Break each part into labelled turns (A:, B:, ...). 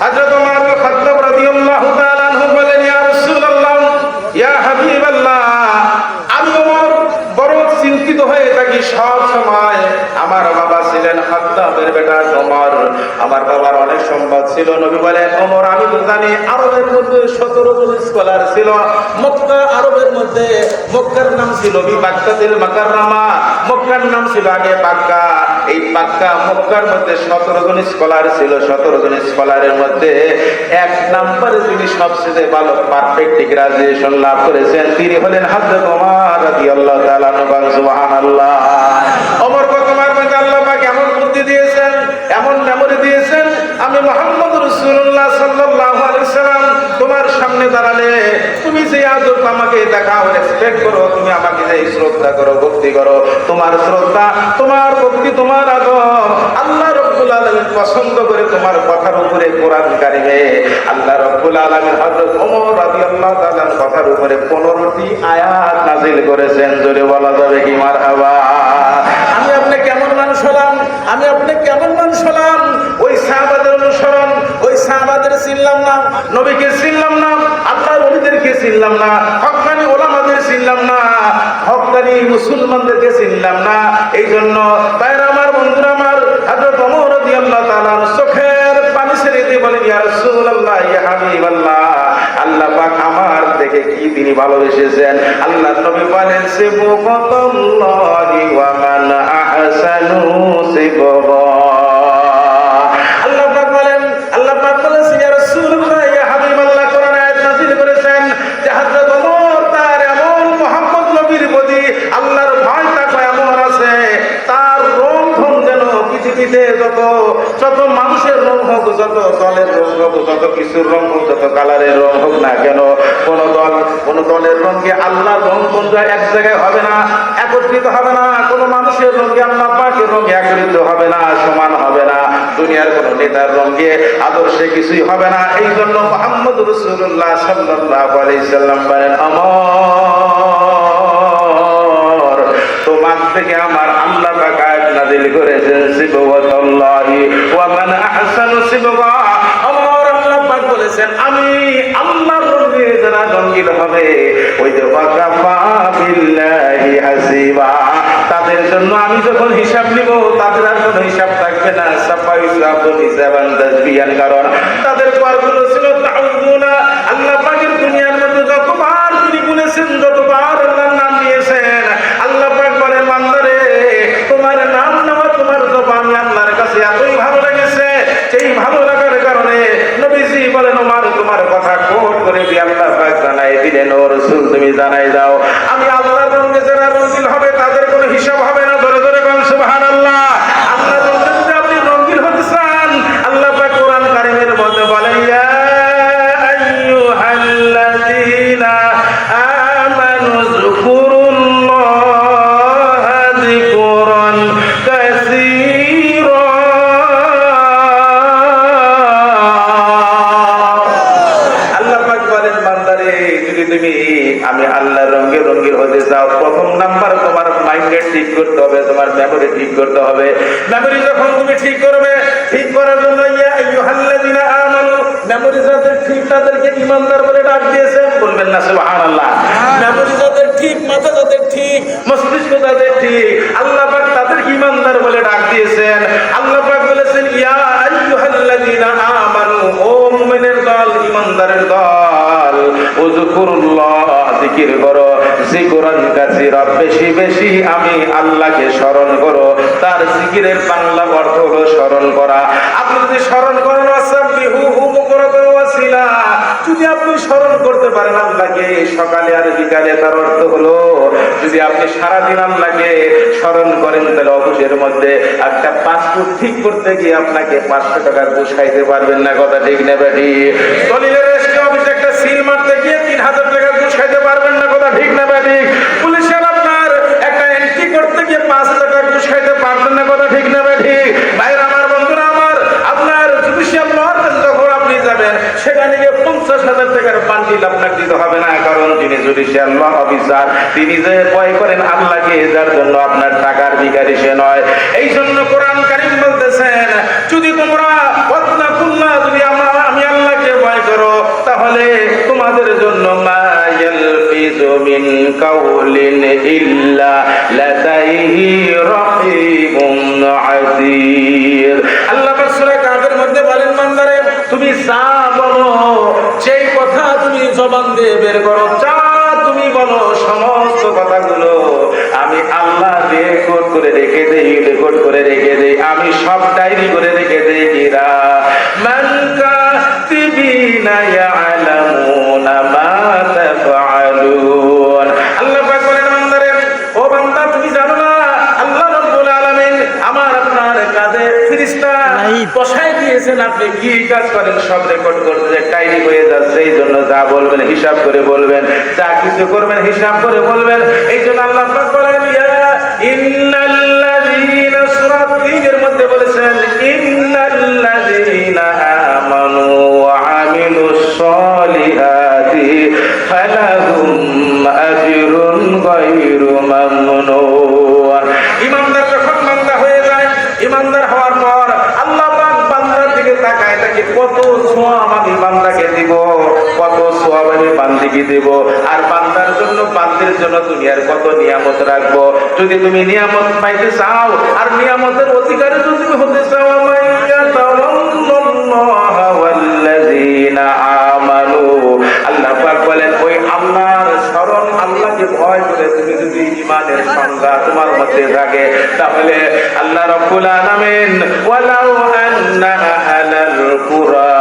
A: হযরত ওমর ইবনে খাত্তাব রাদিয়াল্লাহু তাআলা আনহু বলেন, ইয়া রাসূলুল্লাহ, ইয়া হাবিবাল্লাহ, আমি ওমর বড় চিন্তিত হয়ে থাকি সব সময়। আমার বাবা ছিলেন খাত্তাবের বেটা ওমর, আমার বাবার অনেক সম্পদ ছিল। নবী বলেন, ওমর আমি তো জানি আরবের মধ্যে 17 জন স্কলার ছিল। মক্কা আরবের মধ্যে, মক্কার নাম ছিল বাক্কাতুল মুকাররমা, মক্কার নাম ছিল আগে বাক্কা। এই বাক্কা মক্কার মধ্যে 17 জন স্কলার ছিল। 17 জন স্কলারের মধ্যে এক নম্বরে যিনি সবচেয়ে ভালো পারফেক্ট গ্রাজুয়েশন লাভ করেছেন তিনি হলেন হযরত ওমর রাদিয়াল্লাহু তাআলা আনহু। সুবহানাল্লাহ। ওমর তোমার মধ্যে আল্লাহ পাক এমন বুদ্ধি দিয়েছেন, এমন মেমরি দিয়েছেন, আমি মুহাম্মদ রাসূলুল্লাহ সাল্লাল্লাহু আলাইহি সাল্লাম তোমার সামনে দাঁড়ালে তুমি যে আদব আমাকে দেখাও, রেসপেক্ট করো, তুমি আমাকে যে শ্রদ্ধা করো, ভক্তি করো, তোমার শ্রদ্ধা, তোমার ভক্তি, তোমার আদব আল্লাহ রাব্বুল আলামিন পছন্দ করে তোমার কথার উপরে কোরআন কারিমে আল্লাহ রাব্বুল আলামিন হযরত ওমর রাদিয়াল্লাহু তাআলা কথার উপরে 15টি আয়াত নাযিল করেছেন। জোরে বলা যাবে কি মারহাবা। আমি আপনি কেমন মানুষ হলাম, আমি আপনি কেমন মানুষ হলাম? ওই সাহাবাদের অনুসরণ, ওই সাহাবাদের চিনলাম না, নবীকে চিনলাম না, আল্লাহর ওলিদেরকে চিনলাম না, হক্কানি ওলামাদের চিনলাম না, হক্কানি মুসলমানদেরকে চিনলাম না। এই জন্য ভাইরা আমার, বন্ধুরা আমার, হযরত ওমর রাদিয়াল্লাহু তাআলা চোখের পানি ছেড়ে দিয়ে বলেন, ইয়া রাসূলুল্লাহ, ইয়া হাবিবাল্লাহ, আল্লাহ পাক আমার দেখে কি তিনি ভালোবেসেছেন। আল্লাহর নবী বলেন, সিবগাতুল্লাহি ওয়া মান আহসানু সিবগা। আল্লাহ পাক বলেন, ইয়া রাসূলুল্লাহ, ইয়া হাবিবাল্লাহ, কোরআন আয়াত নাযিল করেছেন যে হযরত ওমর তার এমন মুহাম্মদ নবীর প্রতি আল্লাহর ভয় তাকওয়া এমন আছে, তার রং ঢং যেন পৃথিবীতে যত মানুষের রং হোক, যত দলের রং হোক, যত কিছুর রং হোক, যত কালারের রং হোক না কেন, কোন দলের রঙে আল্লাহর রং কোন এক জায়গায় হবে না, একত্রিত হবে না। কোন মানুষের রঙে আল্লাহ পাকের রঙে একত্রিত হবে না, সমান হবে না। দুনিয়ার কোন নেতার রঙে আদর্শে কিছুই হবে না। এই জন্য মুহাম্মদ রাসূলুল্লাহ সাল্লাল্লাহু আলাইহি সাল্লাম বলেন, ওমর তোমার থেকে আমার আল্লাহ পাক আয়াত নাযিল করেছেন, সিবগাতুল্লাহি ওয়া মান আহসানু সিবগা। ওমর আল্লাহ পাক বলেছেন, আমি আল্লাহর রঙে যারা রঙিন হবে, ওই যে ওয়াকাফা বিল্লাহি হাসিবা, তাদের জন্য আমি যখন হিসাব নিব তাদের আর কোনো হিসাব থাকবে না। সাফাই সাবুন হিসাবান তাসবিহান, কারণ তাদের পারগুলো ছিল তাউযুনা। আল্লাহ পাকের দুনিয়ার মধ্যে যতবার তিনি বলেছেন, যতবার আল্লাহর নাম নিয়েছেন, আল্লাহ পাক বলেন, বান্দারে তোমার নাম নেওয়া, তোমার জবান আল্লাহর কাছে এতই ভালো লেগেছে, সেই ভালো লাগার কারণে নবীজি বলেন, ওমর তোমার কথা কোট করে দিয়ে আল্লাহ পাক জানাই দিলেন, ও রাসূল তুমি জানাই দাও, আমি আল্লাহর রঙে যারা রঙিন হবে তাদের কোনো হিসাব হবে না। ধরে ধরে বলেন সুবহানাল্লাহ। আল্লাহর রঙে যদি আপনি রঙিন হতে চান, আল্লাহ পাক কোরআন কারীমের মধ্যে বলেন, ইয়া আইয়ুহাল্লাযীনা আমানু যকুরুল্লাহা যিকরান কাসীরা। আল্লাহ পাক বলেন, বান্দারে যদি তুমি আমি আল্লাহর রঙে রঙিন হতে চাও, প্রথম নাম্বার তোমার মাইন্ডে ঠিক করতে হবে, তোমার মেমরি ঠিক করতে হবে। মেমরি যখন তুমি ঠিক করবে, ঠিক করার জন্য ইয়া আইয়ুহাল্লাযীনা আমানু, মেমরি যাদের ঠিক তাদেরকে ঈমানদার বলে ডাক দিয়েছেন। বলবেন না সুবহানাল্লাহ। মেমরি যাদের ঠিক, মাথা যাদের ঠিক, মস্তিষ্ক যাদের ঠিক, আল্লাহ পাক তাদেরকে ঈমানদার বলে ডাক দিয়েছেন। আল্লাহ পাক বলেছেন, ইয়া আইয়ুহাল্লাযীনা আমানু, ও মুমিনের দল, ঈমানদারের দল, উযকুরুল্লাহ, জিকির করো, যিকরান কাসীরা, বেশি বেশি আমি আল্লাহকে স্মরণ করো। তার জিকিরের বাংলা অর্থ হলো স্মরণ করা। আপনি যদি স্মরণ করেন, ওয়াসাব্বিহুহু বুকরাতাও ওয়াসিলা, যদি আপনি স্মরণ করতে পারেন আল্লাহকে সকালে আর বিকালে, তার অর্থ হলো যদি আপনি সারাদিন আল্লাহকে স্মরণ করেন, তাহলে অফিসের মধ্যে একটা পাসপোর্ট ঠিক করতে গিয়ে আপনাকে 500 টাকা ঘুষ খাইতে পারবেন না। কথা ঠিক না বেটি? দলিলের রেজিস্ট্রি অফিসে একটা সিল মারতে গিয়ে 3000 টাকা ঘুষ খাইতে পারবেন না। কথা ঠিক না বেটি? পুলিশের আপনার একটা এন্ট্রি করতে গিয়ে 5 টাকা ঘুষ খাইতে পারবেন না। কথা ঠিক না বেটি? ভাইরা আমার, বন্ধুরা আমার, আপনার জুডিশিয়াল লর যখন আপনি যাবেন, সেখানে গিয়ে 50,000 টাকার বান্ডিল আপনাকে দিতে হবে না, কারণ যিনি জুডিশিয়াল ল অফিসার তিনি যে ভয় করেন আল্লাহকে, যার জন্য আপনার টাকার ভিখারি সে নয়। এই জন্য কোরআন কারীম বলতেছেন, যদি তোমরা ওয়াত্তাকুল্লাহ, যদি আমি ইল্লা লাদাইহি রাকিবুন আতীদ। আল্লাহ পাক সূরা কাফের মধ্যে বলেন, বান্দারে তুমি যা বলো, যেই কথা তুমি জবান দিয়ে বের করো, যা তুমি বলো, সমস্ত কথাগুলো আমি আল্লাহ রেকর্ড করে রেখে দেই, রেকর্ড করে রেখে দেই, আমি সব ডায়েরি করে রেখে দেই। কিরা মান কাতিবিনা ইয়ালামুনা মা তাফআলুন। আল্লাহ পাক বলেন, বান্দারে ও বান্দা তুমি জানো না আল্লাহ রাব্বুল আলামিন আমার আপনার কাঁধে ফেরেশতা বসায় দিয়েছেন, আপনি কি কাজ করেন সব রেকর্ড করতে ডায়েরি হয়ে যাচ্ছে। এই জন্য যা বলবেন হিসাব করে বলবেন, যা কিছু করবেন হিসাব করে বলবেন। এই জন্য আল্লাহ পাক বলেন, ইন্নাল্লাযীনা সুরাতের মধ্যে বলেছেন, ইন্নাল্লাযীনা আমানু ওয়া আমিলুস সলিহাতি ফালাহুম আজরুন গায়রু মামনুন। ইমানদার যখন বান্দা হয়ে যায়, ইমানদার হওয়ার পর আল্লাহ পাক বান্দার দিকে তাকায়, তাকে কত সওয়াব আমি বান্দাকে দিব, কত সওয়াব আমি বান্দিকে দেব। আর বান্দার জন্য, বান্দির জন্য দুনিয়ার কত নিয়ামত রাখবো। যদি তুমি নিয়ামত পাইতে চাও আর নিয়ামতের অধিকারী যদি তুমি হতে চাও, আল্লাহ পাক বলেন ওই আল্লাহর স্মরণ, আল্লাহকে ভয় করে তুমি যদি ঈমানের সংজ্ঞা তোমার মধ্যে থাকে, তাহলে আল্লাহ রাব্বুল আলামিন ওয়ালাউ আন্না আহলাল কুরা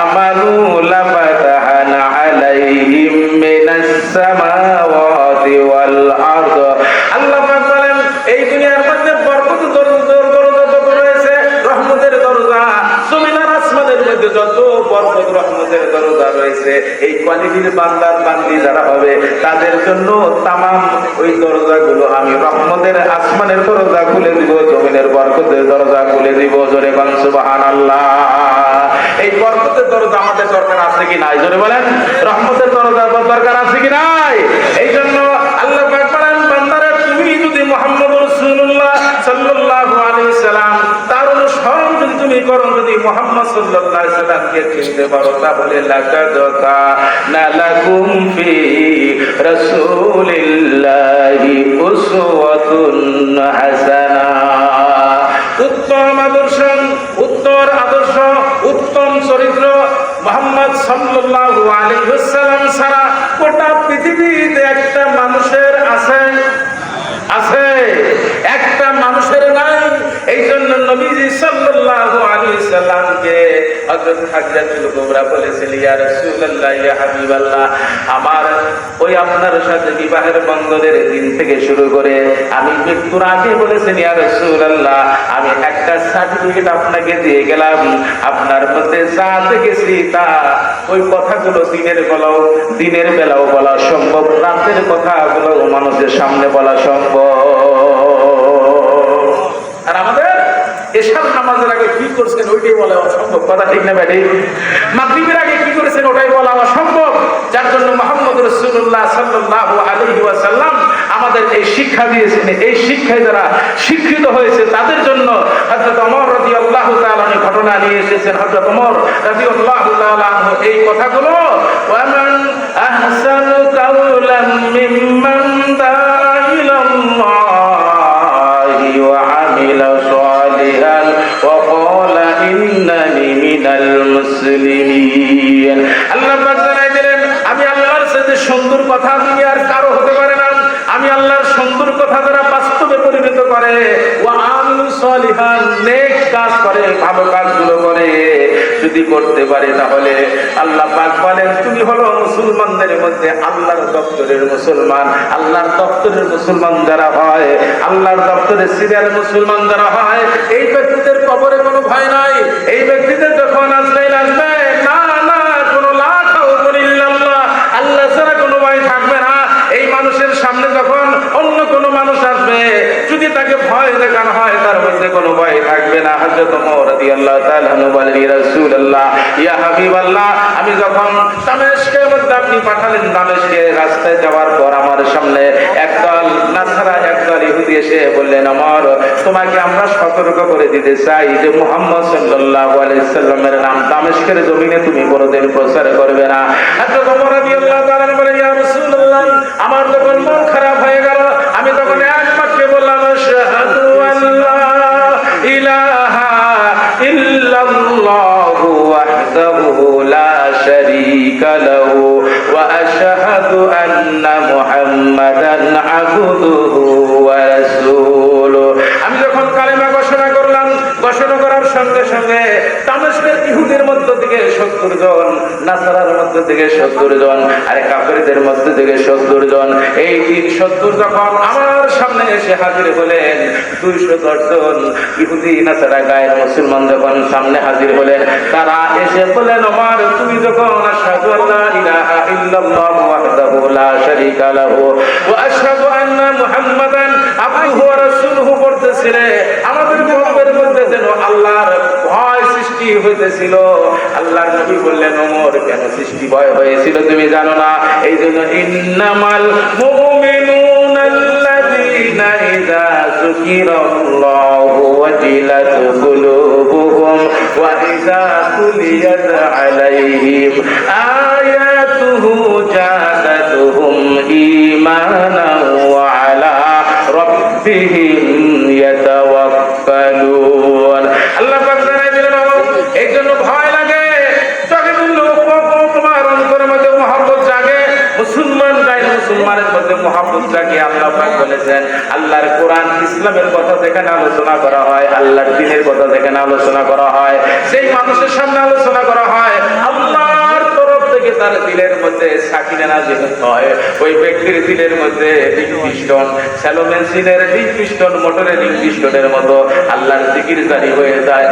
A: আমানু লাফাতাহনা আলাইহিম মিনাস সামাওয়াতি ওয়াল আরদ। আল্লাহ পাক বলেন এই দুনিয়ার মধ্যে বরকত দরজা রয়েছে, রহমতের দরজা, জমিন আর আসমানের মধ্যে যত বরকত রহমতের দরজা রয়েছে, এই কোয়ালিটির বান্দার বান্দি যারা হবে তাদের জন্য তামাম ওই দরজাগুলো আমি রহমতের আসমানের দরজা খুলে দিব, জমিনের বরকতের দরজা খুলে দিব। জোরে বলেন সুবহানাল্লাহ। এই বরকতের দরজা আমাদের দরকার আছে কি নাই? জোরে বলেন। রহমতের দরজা দরকার আছে কি নাই? এই জন্য আল্লাহ পাক বলেন, বান্দারা তুমি যদি মুহাম্মদ রাসূলুল্লাহ সাল্লাল্লাহু আলাইহি সাল্লাম তার অনুসরণ যদি তুমি করো, যদি মুহাম্মদ সাল্লাল্লাহু আলাইহি সাল্লামকে চিনতে পারো, তাহলে লাকাদ কানা লাকুম ফি রাসূলিল্লাহি উসওয়াতুন হাসানাহ। উত্তম আদর্শ, উত্তর আদর্শ, উত্তম চরিত্র মুহাম্মদ সাল্লাল্লাহু আলাইহি ওয়াসাল্লাম ছাড়া গোটা পৃথিবীতে একটা মানুষের আছে? আছে? একটা মানুষের নাই। এই জন্য নবীজি সাল্লাল্লাহু আলাইহি সাল্লামকে হযরত হাজরাতুল কুবরা বলেছিল, ইয়া রাসূলুল্লাহ, ইয়া হাবিবাল্লাহ, আমার ওই আপনার সাথে বিবাহের বন্ধনের দিন থেকে শুরু করে আমি মৃত্যুর আগে বলেছেন, ইয়া রাসূলুল্লাহ, আমি একটা সার্টিফিকেট আপনাকে দিয়ে গেলাম, আপনার মধ্যে যা দেখেছি তা ওই কথাগুলো দিনের বেলাও বলা সম্ভব, রাতের কথাগুলো মানুষের সামনে বলা সম্ভব। আর আমাদের এশার নামাজের আগে কি করছেন ওইটাই বলা অসম্ভব। কথা ঠিক না ব্যাটি? মাগরিবের আগে কি করেছেন ওটাই বলা অসম্ভব। যার জন্য মুহাম্মদ রাসূলুল্লাহ সাল্লাল্লাহু আলাইহি ওয়াসাল্লাম আমাদের এই শিক্ষা দিয়েছেন। এই শিক্ষায় যারা শিক্ষিত হয়েছে তাদের জন্য হযরত ওমর রাদিয়াল্লাহু তাআলা ঘটনা নিয়ে এসেছেন। হযরত ওমর রাদিয়াল্লাহু তাআলা এই কথাগুলো, ওয়া মান আহসানু কাওলাম মিম্মান দাআ ইলাল্লাহি ওয়া আমিলা সালিহান ওয়া ক্বালা ইন্নানি মিনাল মুসলিমিন। আল্লাহ পাক জানাই দিলেন, আমি আল্লাহর সাথে সুন্দর কথা দিয়ে আর কারো হতে পারে না। আমি আল্লাহর সুন্দর কথা যারা বাস্তবে পরিণত করে, ওয়া আমিলু সালিহান, নেক কাজ করে, ভালো কাজগুলো করে, যদি করতে পারে, তাহলে আল্লাহ পাক বলেন তুমি হলো মুসলমানদের মধ্যে আল্লাহর দপ্তরের মুসলমান। আল্লাহর দপ্তরের মুসলমান যারা হয়, আল্লাহর দপ্তরের সিরিয়াল মুসলমান যারা হয়, এই ব্যক্তিদের কবরে কোনো ভয় নাই। এই ব্যক্তিদের যখন আজরাইল আসবে, না না কোনো লা খাউফুন ইল্লাল্লাহ, আল্লাহ ছাড়া কোনো ভয় থাকবে না। এই মানুষের সামনে যখন অন্য কোনো মানুষ আসবে, যদি তাকে ভয় দেখানো হয়, তার মধ্যে কোনো ভয় থাকবে না। হযরত ওমর রাদিয়াল্লাহু তাআলা বলেন, ইয়া রাসূলুল্লাহ, ইয়া হাবিবাল্লাহ, আমি যখন দামেস্কের মধ্যে আপনি পাঠালেন, দামেস্কে রাস্তায় যাওয়ার পর আমার সামনে একদল নাসারা, একদল ইহুদি এসে বললেন, ওমর, তোমাকে আমরা সতর্ক করে দিতে চাই যে মুহাম্মদ সাল্লাল্লাহু আলাইহি সাল্লামের নাম দামেস্কের জমিনে তুমি কোনোদিন প্রচার করবে না। হযরত ওমর রাদিয়াল্লাহু তাআলা বলেন, ইয়া রাসূলুল্লাহ, আমার যখন মন খারাপ হয়ে
B: شريك له وأشهد أن محمدا عبده ورسوله
A: আমি যখন কালেমা ঘোষণা করলাম, ঘোষণা করার সঙ্গে সঙ্গে দামেস্কের ইহুদের মধ্য থেকে 70 জন, নাসারার মধ্য থেকে 70 জন, আর কাফেরদের মধ্য থেকে 70 জন, এই 370 যখন আমার সামনে এসে হাজির হলেন, 210 জন ইহুদি নাসারা গায়ের মুসলমান যখন সামনে হাজির হলেন, তারা এসে বলেন, ওমর তুমি যখন আশহাদু আল্লা ইলাহা ইল্লাল্লাহ ওয়াহদাহু লা শারীকা লাহু ওয়া আশহাদু আন্না মুহাম্মাদান আবদুহু ওয়া রাসূলুহু পড়তেছিলে, আমাদের কলবের মধ্যে যেন আল্লাহর ভয় সৃষ্টি হইতেছিল। আল্লাহর নবী বললেন, ওমর কেন সৃষ্টি ভয় হয়েছিল তুমি জানো না? এই জন্য ইন্নামাল মুমিনুনা আল্লাযীনা ইযা যুকিরাল্লাহু ওয়াজিলাত কুলুবুহুম ওয়া ইযা তুলিয়াত আলাইহিম আয়াতুহু জাদাতুহুম ঈমানান ওয়া আলা রাব্বিহিম ইয়াতাওয়াক্কালুন। আল্লাহ পাক জানাই দিলেন, এই জন্য ভয় লাগে, যখন লোক তোমার অন্তরের মধ্যে মহব্বত জাগে, মুসলমান গায়ে মুসলমানের মধ্যে মহব্বত জাগে। আল্লাহ পাক বলেছেন, আল্লাহর কোরআন ইসলামের কথা যেখানে আলোচনা করা হয়, আল্লাহর দ্বীনের কথা যেখানে আলোচনা করা হয়, সেই মানুষের সামনে আলোচনা করা হয়, আল্লাহর তরফ থেকে তার দিলের মধ্যে সাকিনা নাযিল হয়। ওই ব্যক্তির দিলের মধ্যে রিং পিস্টন, স্যালো মেশিনের রিং পিস্টন, মোটরের রিং পিস্টনের মতো আল্লাহর জিকির জারি হয়ে যায়।